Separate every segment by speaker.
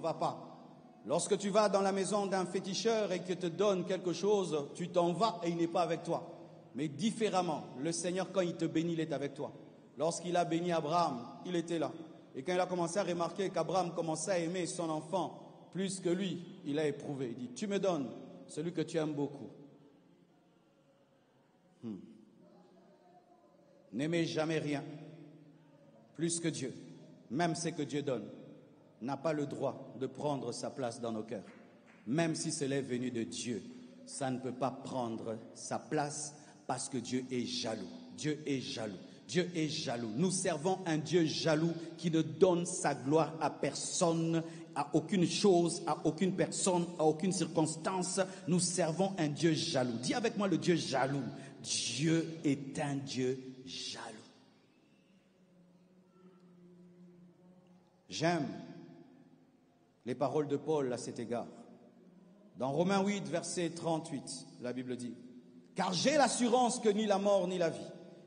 Speaker 1: vas pas. Lorsque tu vas dans la maison d'un féticheur et qu'il te donne quelque chose, tu t'en vas et il n'est pas avec toi. Mais différemment, le Seigneur, quand il te bénit, il est avec toi. Lorsqu'il a béni Abraham, il était là. Et quand il a commencé à remarquer qu'Abraham commençait à aimer son enfant plus que lui, il a éprouvé. Il dit, tu me donnes celui que tu aimes beaucoup. N'aimez jamais rien plus que Dieu. Même ce que Dieu donne n'a pas le droit de prendre sa place dans nos cœurs. Même si cela est venu de Dieu, ça ne peut pas prendre sa place parce que Dieu est jaloux. Dieu est jaloux. Dieu est jaloux. Nous servons un Dieu jaloux qui ne donne sa gloire à personne, à aucune chose, à aucune personne, à aucune circonstance. Nous servons un Dieu jaloux. Dis avec moi le Dieu jaloux. Dieu est un Dieu jaloux. J'aime les paroles de Paul à cet égard. Dans Romains 8, verset 38, la Bible dit « Car j'ai l'assurance que ni la mort ni la vie,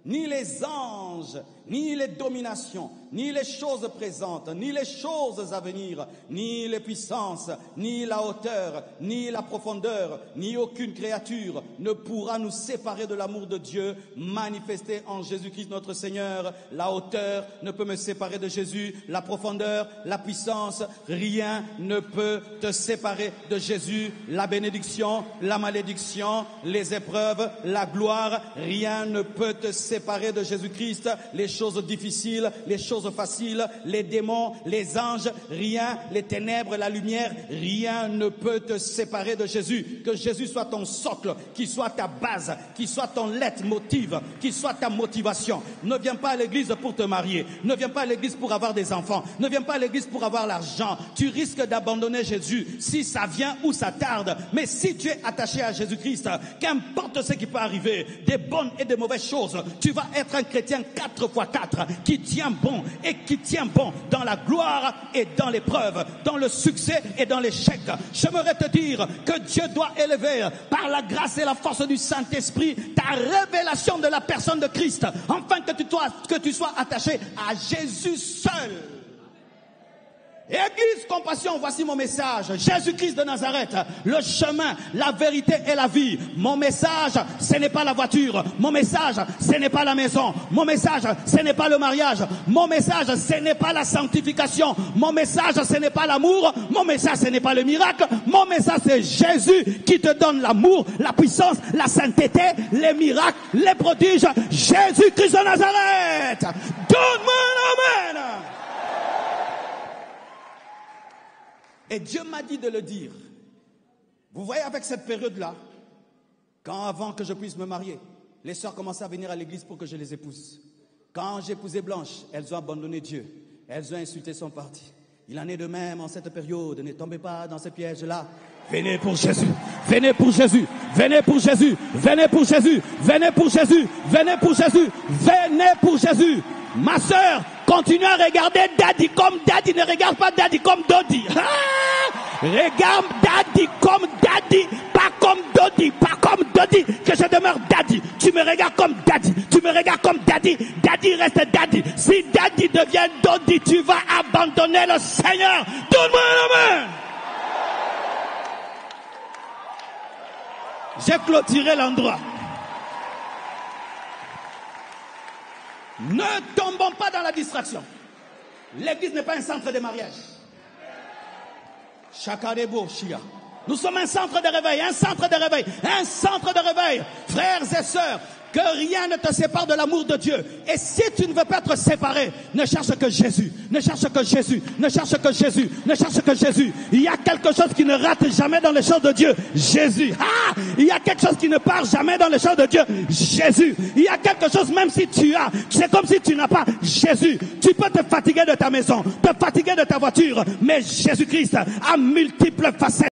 Speaker 1: ni les anges, ni les dominations, ni les choses présentes, ni les choses à venir, ni les puissances, ni la hauteur, ni la profondeur, ni aucune créature ne pourra nous séparer de l'amour de Dieu manifesté en Jésus-Christ notre Seigneur. La hauteur ne peut me séparer de Jésus, la profondeur, la puissance, rien ne peut te séparer de Jésus. La bénédiction, la malédiction, les épreuves, la gloire, rien ne peut te séparer de Jésus-Christ. Les choses difficiles, les choses faciles, les démons, les anges, rien, les ténèbres, la lumière, rien ne peut te séparer de Jésus. Que Jésus soit ton socle, qu'il soit ta base, qu'il soit ton leitmotiv, qu'il soit ta motivation. Ne viens pas à l'église pour te marier, ne viens pas à l'église pour avoir des enfants, ne viens pas à l'église pour avoir l'argent. Tu risques d'abandonner Jésus si ça vient ou ça tarde. Mais si tu es attaché à Jésus-Christ, qu'importe ce qui peut arriver, des bonnes et des mauvaises choses, tu vas être un chrétien 4x4 qui tient bon et qui tient bon dans la gloire et dans l'épreuve, dans le succès et dans l'échec. J'aimerais te dire que Dieu doit élever par la grâce et la force du Saint-Esprit ta révélation de la personne de Christ, afin que tu sois attaché à Jésus seul. Église Compassion, voici mon message. Jésus-Christ de Nazareth, le chemin, la vérité et la vie. Mon message, ce n'est pas la voiture. Mon message, ce n'est pas la maison. Mon message, ce n'est pas le mariage. Mon message, ce n'est pas la sanctification. Mon message, ce n'est pas l'amour. Mon message, ce n'est pas le miracle. Mon message, c'est Jésus qui te donne l'amour, la puissance, la sainteté, les miracles, les prodiges. Jésus-Christ de Nazareth. Donne-moi un amen. Et Dieu m'a dit de le dire. Vous voyez, avec cette période-là, quand avant que je puisse me marier, les sœurs commençaient à venir à l'église pour que je les épouse. Quand j'ai épousé Blanche, elles ont abandonné Dieu. Elles ont insulté son parti. Il en est de même en cette période. Ne tombez pas dans ces pièges-là. Venez pour Jésus. Venez pour Jésus. Venez pour Jésus. Venez pour Jésus. Venez pour Jésus. Venez pour Jésus. Venez pour Jésus. Ma sœur, continue à regarder Daddy comme Daddy. Ne regarde pas Daddy comme Dodi. Regarde Daddy comme Daddy, pas comme Dodi, pas comme Dodi, que je demeure Daddy. Tu me regardes comme Daddy, tu me regardes comme Daddy. Daddy reste Daddy. Si Daddy devient Dodi, tu vas abandonner le Seigneur. Donne-moi la main. J'ai clôturé l'endroit. Ne tombons pas dans la distraction. L'église n'est pas un centre de mariage. Chakarebo Shia. Nous sommes un centre de réveil, un centre de réveil, un centre de réveil. Frères et sœurs, que rien ne te sépare de l'amour de Dieu. Et si tu ne veux pas être séparé, ne cherche que Jésus. Ne cherche que Jésus. Ne cherche que Jésus. Ne cherche que Jésus. Il y a quelque chose qui ne rate jamais dans les choses de Dieu. Jésus. Ah! Il y a quelque chose qui ne part jamais dans les choses de Dieu. Jésus. Il y a quelque chose, même si tu as, c'est comme si tu n'as pas. Jésus. Tu peux te fatiguer de ta maison, te fatiguer de ta voiture, mais Jésus-Christ a multiples facettes.